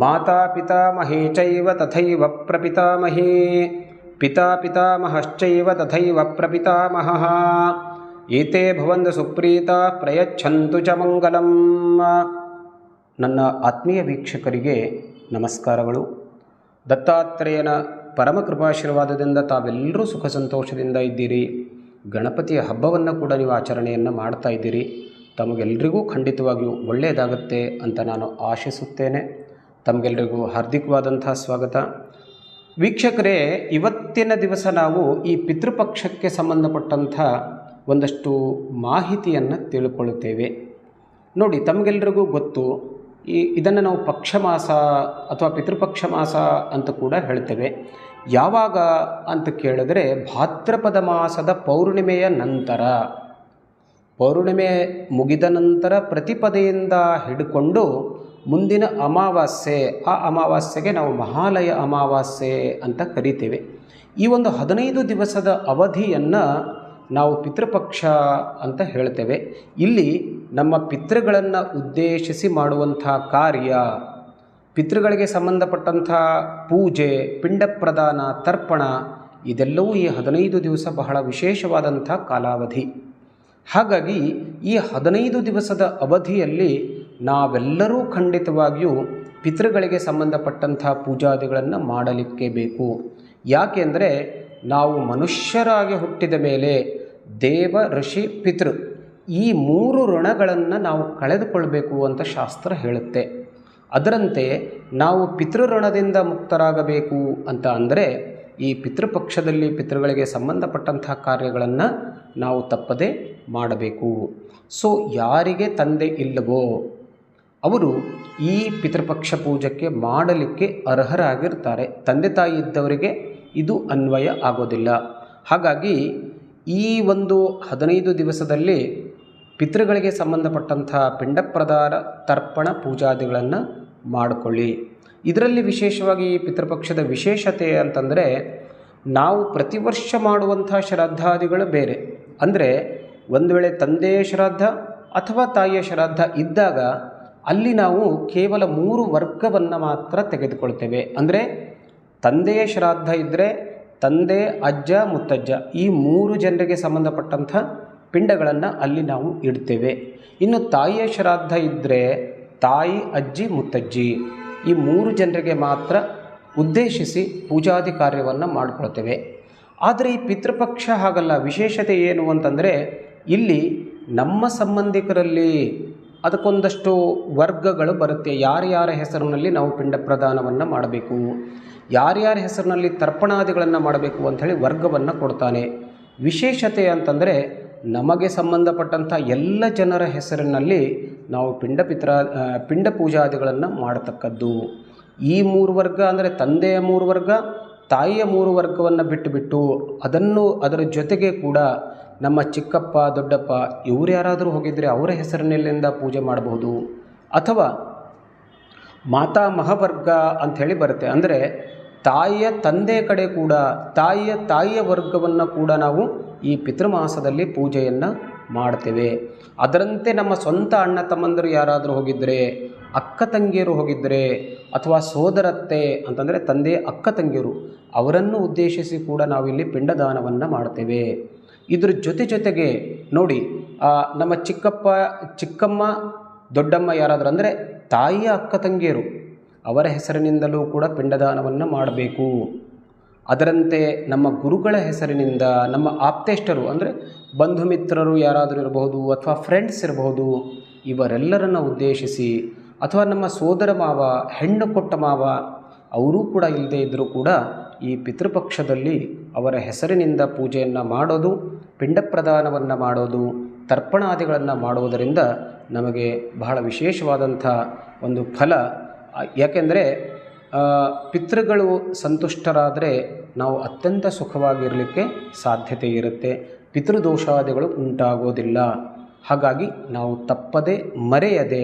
ಮಾತಾ ಪಿತಾಮಹೇ ಚೈವ ತಥೈವ ಪ್ರಪಿತಾಮಹೇ ಪಿತಾ ಪಿತಾಮಹಶ್ಚೈವ ತಥೈವ ಪ್ರಪಿತಾಮಹಃ ಏತೇ ಭವಂತು ಸುಪ್ರೀತಾ ಪ್ರಯಚ್ಛಂತು ಚ ಮಂಗಲಂ. ನನ್ನ ಆತ್ಮೀಯ ವೀಕ್ಷಕರಿಗೆ ನಮಸ್ಕಾರಗಳು. ದತ್ತಾತ್ರೇಯನ ಪರಮಕೃಪಾಶೀರ್ವಾದದಿಂದ ತಾವೆಲ್ಲರೂ ಸುಖ ಸಂತೋಷದಿಂದ ಇದ್ದೀರಿ. ಗಣಪತಿಯ ಹಬ್ಬವನ್ನು ಕೂಡ ನೀವು ಆಚರಣೆಯನ್ನು ಮಾಡ್ತಾ ಇದ್ದೀರಿ. ತಮಗೆಲ್ಲರಿಗೂ ಖಂಡಿತವಾಗಿಯೂ ಒಳ್ಳೆಯದಾಗುತ್ತೆ ಅಂತ ನಾನು ಆಶಿಸುತ್ತೇನೆ. ತಮಗೆಲ್ಲರಿಗೂ ಹಾರ್ದಿಕವಾದಂಥ ಸ್ವಾಗತ. ವೀಕ್ಷಕರೇ, ಇವತ್ತಿನ ದಿವಸ ನಾವು ಈ ಪಿತೃಪಕ್ಷಕ್ಕೆ ಸಂಬಂಧಪಟ್ಟಂಥ ಒಂದಷ್ಟು ಮಾಹಿತಿಯನ್ನು ತಿಳ್ಕೊಳ್ಳುತ್ತೇವೆ. ನೋಡಿ, ತಮಗೆಲ್ಲರಿಗೂ ಗೊತ್ತು, ಇದನ್ನು ನಾವು ಪಕ್ಷ ಮಾಸ ಅಥವಾ ಪಿತೃಪಕ್ಷ ಮಾಸ ಅಂತ ಕೂಡ ಹೇಳ್ತೇವೆ. ಯಾವಾಗ ಅಂತ ಕೇಳಿದ್ರೆ ಭಾದ್ರಪದ ಮಾಸದ ಪೌರ್ಣಿಮೆಯ ನಂತರ, ಪೌರ್ಣಿಮೆ ಮುಗಿದ ನಂತರ ಪ್ರತಿಪದೆಯಿಂದ ಹಿಡ್ಕೊಂಡು ಮುಂದಿನ ಅಮಾವಾಸ್ಯೆ, ಆ ಅಮಾವಾಸ್ಯೆಗೆ ನಾವು ಮಹಾಲಯ ಅಮಾವಾಸ್ಯೆ ಅಂತ ಕರಿತೇವೆ. ಈ ಒಂದು 15 ದಿವಸದ ಅವಧಿಯನ್ನು ನಾವು ಪಿತೃಪಕ್ಷ ಅಂತ ಹೇಳ್ತೇವೆ. ಇಲ್ಲಿ ನಮ್ಮ ಪಿತೃಗಳನ್ನು ಉದ್ದೇಶಿಸಿ ಮಾಡುವಂಥ ಕಾರ್ಯ, ಪಿತೃಗಳಿಗೆ ಸಂಬಂಧಪಟ್ಟಂಥ ಪೂಜೆ, ಪಿಂಡ ಪ್ರದಾನ, ತರ್ಪಣ, ಇದೆಲ್ಲವೂ ಈ 15 ದಿವಸ ಬಹಳ ವಿಶೇಷವಾದಂಥ ಕಾಲಾವಧಿ. ಹಾಗಾಗಿ ಈ 15 ದಿವಸದ ಅವಧಿಯಲ್ಲಿ ನಾವೆಲ್ಲರೂ ಖಂಡಿತವಾಗಿಯೂ ಪಿತೃಗಳಿಗೆ ಸಂಬಂಧಪಟ್ಟಂಥ ಪೂಜಾದಿಗಳನ್ನು ಮಾಡಲಿಕ್ಕೆ ಬೇಕು. ಯಾಕೆಂದರೆ ನಾವು ಮನುಷ್ಯರಾಗಿ ಹುಟ್ಟಿದ ಮೇಲೆ ದೇವ, ಋಷಿ, ಪಿತೃ ಈ 3 ಋಣಗಳನ್ನು ನಾವು ಕಳೆದುಕೊಳ್ಬೇಕು ಅಂತ ಶಾಸ್ತ್ರ ಹೇಳುತ್ತೆ. ಅದರಂತೆ ನಾವು ಪಿತೃಋಣದಿಂದ ಮುಕ್ತರಾಗಬೇಕು ಅಂತ ಅಂದರೆ ಈ ಪಿತೃಪಕ್ಷದಲ್ಲಿ ಪಿತೃಗಳಿಗೆ ಸಂಬಂಧಪಟ್ಟಂಥ ಕಾರ್ಯಗಳನ್ನು ನಾವು ತಪ್ಪದೇ ಮಾಡಬೇಕು. ಸೊ ಯಾರಿಗೆ ತಂದೆ ಇಲ್ಲವೋ ಅವರು ಈ ಪಿತೃಪಕ್ಷ ಪೂಜಕ್ಕೆ ಮಾಡಲಿಕ್ಕೆ ಅರ್ಹರಾಗಿರ್ತಾರೆ. ತಂದೆ ತಾಯಿ ಇದ್ದವರಿಗೆ ಇದು ಅನ್ವಯ ಆಗೋದಿಲ್ಲ. ಹಾಗಾಗಿ ಈ ಒಂದು 15 ದಿವಸದಲ್ಲಿ ಪಿತೃಗಳಿಗೆ ಸಂಬಂಧಪಟ್ಟಂಥ ಪಿಂಡ ಪ್ರದಾನ, ತರ್ಪಣ, ಪೂಜಾದಿಗಳನ್ನು ಮಾಡಿಕೊಳ್ಳಿ. ಇದರಲ್ಲಿ ವಿಶೇಷವಾಗಿ ಈ ಪಿತೃಪಕ್ಷದ ವಿಶೇಷತೆ ಅಂತಂದರೆ, ನಾವು ಪ್ರತಿ ವರ್ಷ ಮಾಡುವಂಥ ಶ್ರಾದ್ದಾದಿಗಳು ಬೇರೆ. ಅಂದರೆ ಒಂದು ವೇಳೆ ತಂದೆಯ ಶ್ರಾದ್ದ ಅಥವಾ ತಾಯಿಯ ಶ್ರಾದ್ದ ಇದ್ದಾಗ ಅಲ್ಲಿ ನಾವು ಕೇವಲ 3 ವರ್ಗವನ್ನು ಮಾತ್ರ ತೆಗೆದುಕೊಳ್ತೇವೆ. ಅಂದರೆ ತಂದೆಯ ಶ್ರಾದ್ದ ಇದ್ದರೆ ತಂದೆ, ಅಜ್ಜ, ಮುತ್ತಜ್ಜ ಈ 3 ಜನರಿಗೆ ಸಂಬಂಧಪಟ್ಟಂಥ ಪಿಂಡಗಳನ್ನು ಅಲ್ಲಿ ನಾವು ಇಡ್ತೇವೆ. ಇನ್ನು ತಾಯಿಯ ಶ್ರಾದ್ದ ಇದ್ದರೆ ತಾಯಿ, ಅಜ್ಜಿ, ಮುತ್ತಜ್ಜಿ ಈ 3 ಜನರಿಗೆ ಮಾತ್ರ ಉದ್ದೇಶಿಸಿ ಪೂಜಾದಿ ಕಾರ್ಯವನ್ನು ಮಾಡಿಕೊಳ್ತೇವೆ. ಆದರೆ ಈ ಪಿತೃಪಕ್ಷ ಹಾಗಲ್ಲ. ವಿಶೇಷತೆ ಏನು ಅಂತಂದರೆ, ಇಲ್ಲಿ ನಮ್ಮ ಸಂಬಂಧಿಕರಲ್ಲಿ ಅದಕ್ಕೊಂದಷ್ಟು ವರ್ಗಗಳು ಬರುತ್ತೆ. ಯಾರ್ಯಾರ ಹೆಸರಿನಲ್ಲಿ ನಾವು ಪಿಂಡ ಪ್ರದಾನವನ್ನು ಮಾಡಬೇಕು, ಯಾರ್ಯಾರ ಹೆಸರಿನಲ್ಲಿ ತರ್ಪಣಾದಿಗಳನ್ನು ಮಾಡಬೇಕು ಅಂಥೇಳಿ ವರ್ಗವನ್ನು ಕೊಡ್ತಾನೆ. ವಿಶೇಷತೆ ಅಂತಂದರೆ, ನಮಗೆ ಸಂಬಂಧಪಟ್ಟಂಥ ಎಲ್ಲ ಜನರ ಹೆಸರಿನಲ್ಲಿ ನಾವು ಪಿಂಡ ಪೂಜಾದಿಗಳನ್ನು ಮಾಡತಕ್ಕದ್ದು. ಈ 3 ವರ್ಗ ಅಂದರೆ ತಂದೆಯ 3 ವರ್ಗ, ತಾಯಿಯ 3 ವರ್ಗವನ್ನು ಬಿಟ್ಟು ಅದರ ಜೊತೆಗೆ ಕೂಡ ನಮ್ಮ ಚಿಕ್ಕಪ್ಪ, ದೊಡ್ಡಪ್ಪ ಇವರು ಯಾರಾದರೂ ಹೋಗಿದ್ದರೆ ಅವರ ಹೆಸರಿನಲ್ಲಿಂದ ಪೂಜೆ ಮಾಡಬಹುದು. ಅಥವಾ ಮಾತಾ ಮಹಾವರ್ಗ ಅಂಥೇಳಿ ಬರುತ್ತೆ. ಅಂದರೆ ತಾಯಿಯ ತಂದೆ ಕಡೆ ಕೂಡ ತಾಯಿಯ ವರ್ಗವನ್ನು ಕೂಡ ನಾವು ಈ ಪಿತೃಮಾಸದಲ್ಲಿ ಪೂಜೆಯನ್ನು ಮಾಡ್ತೇವೆ. ಅದರಂತೆ ನಮ್ಮ ಸ್ವಂತ ಅಣ್ಣ ತಮ್ಮಂದರು ಯಾರಾದರೂ ಹೋಗಿದ್ದರೆ, ಅಕ್ಕ ತಂಗಿಯರು ಹೋಗಿದ್ದರೆ, ಅಥವಾ ಸೋದರತ್ತೆ ಅಂತಂದರೆ ತಂದೆಯ ಅಕ್ಕ ತಂಗಿಯರು ಅವರನ್ನು ಉದ್ದೇಶಿಸಿ ಕೂಡ ನಾವಿಲ್ಲಿ ಪಿಂಡದಾನವನ್ನು ಮಾಡ್ತೇವೆ. ಇದ್ರ ಜೊತೆಗೆ ನೋಡಿ, ನಮ್ಮ ಚಿಕ್ಕಪ್ಪ, ಚಿಕ್ಕಮ್ಮ, ದೊಡ್ಡಮ್ಮ ಯಾರಾದರೂ ಅಂದರೆ ತಾಯಿಯ ಅಕ್ಕ ತಂಗಿಯರು ಅವರ ಹೆಸರಿನಿಂದಲೂ ಕೂಡ ಪಿಂಡದಾನವನ್ನು ಮಾಡಬೇಕು. ಅದರಂತೆ ನಮ್ಮ ಗುರುಗಳ ಹೆಸರಿನಿಂದ, ನಮ್ಮ ಆಪ್ತೇಷ್ಟರು ಅಂದರೆ ಬಂಧು ಮಿತ್ರರು ಯಾರಾದರೂ ಇರಬಹುದು, ಅಥವಾ ಫ್ರೆಂಡ್ಸ್ ಇರಬಹುದು, ಇವರೆಲ್ಲರನ್ನು ಉದ್ದೇಶಿಸಿ, ಅಥವಾ ನಮ್ಮ ಸೋದರ ಮಾವ, ಹೆಣ್ಣು ಕೊಟ್ಟ ಮಾವ ಅವರೂ ಕೂಡ ಇಲ್ಲದೇ ಇದ್ದರೂ ಕೂಡ ಈ ಪಿತೃಪಕ್ಷದಲ್ಲಿ ಅವರ ಹೆಸರಿನಿಂದ ಪೂಜೆಯನ್ನು ಮಾಡೋದು, ಪಿಂಡ ಪ್ರದಾನವನ್ನು ಮಾಡೋದು, ತರ್ಪಣಾದಿಗಳನ್ನು ಮಾಡುವುದರಿಂದ ನಮಗೆ ಬಹಳ ವಿಶೇಷವಾದಂಥ ಒಂದು ಫಲ. ಯಾಕೆಂದರೆ ಪಿತೃಗಳು ಸಂತುಷ್ಟರಾದರೆ ನಾವು ಅತ್ಯಂತ ಸುಖವಾಗಿರಲಿಕ್ಕೆ ಸಾಧ್ಯತೆ ಇರುತ್ತೆ. ಪಿತೃದೋಷಾದಿಗಳು ಉಂಟಾಗೋದಿಲ್ಲ. ಹಾಗಾಗಿ ನಾವು ತಪ್ಪದೆ ಮರೆಯದೆ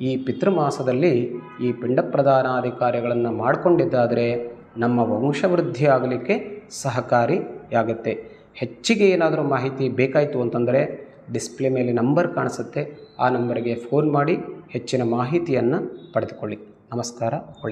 ಈ ಪಿತೃಮಾಸದಲ್ಲಿ ಈ ಪಿಂಡ ಪ್ರದಾನಾದಿ ಕಾರ್ಯಗಳನ್ನು ಮಾಡಿಕೊಂಡಿದ್ದಾದರೆ ನಮ್ಮ ವಂಶವೃದ್ಧಿ ಆಗಲಿಕ್ಕೆ ಸಹಕಾರಿಯಾಗುತ್ತೆ. ಹೆಚ್ಚಿಗೆ ಏನಾದರೂ ಮಾಹಿತಿ ಬೇಕಾಯಿತು ಅಂತಂದರೆ ಡಿಸ್ಪ್ಲೇ ಮೇಲೆ ನಂಬರ್ ಕಾಣಿಸುತ್ತೆ, ಆ ನಂಬರಿಗೆ ಫೋನ್ ಮಾಡಿ ಹೆಚ್ಚಿನ ಮಾಹಿತಿಯನ್ನು ಪಡೆದುಕೊಳ್ಳಿ. ನಮಸ್ಕಾರ.